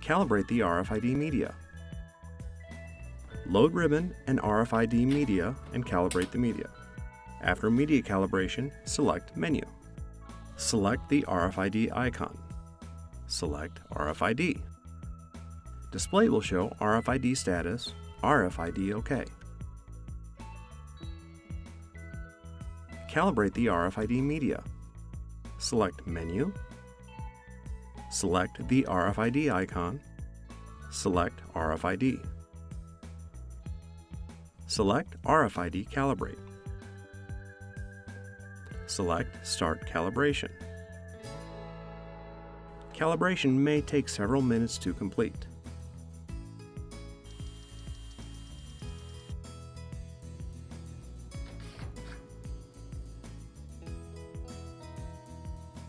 Calibrate the RFID media. Load ribbon and RFID media and calibrate the media. After media calibration, select Menu. Select the RFID icon. Select RFID. Display will show RFID status, RFID OK. Calibrate the RFID media. Select Menu. Select the RFID icon. Select RFID. Select RFID Calibrate. Select Start Calibration. Calibration may take several minutes to complete.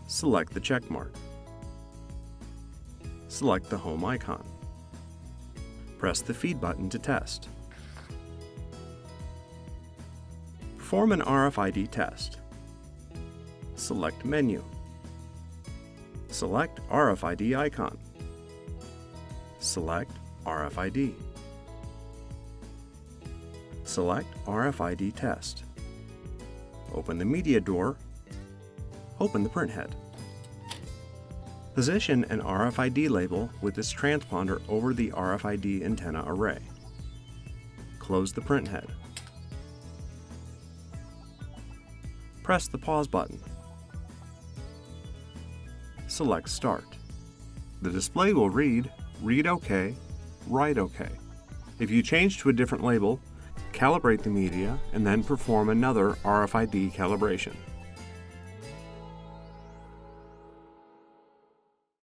Select the check mark. Select the home icon. Press the feed button to test. Perform an RFID test. Select Menu. Select RFID icon. Select RFID. Select RFID test. Open the media door. Open the printhead. Position an RFID label with this transponder over the RFID antenna array. Close the printhead. Press the pause button. Select Start. The display will read OK, Write OK. If you change to a different label, calibrate the media and then perform another RFID calibration.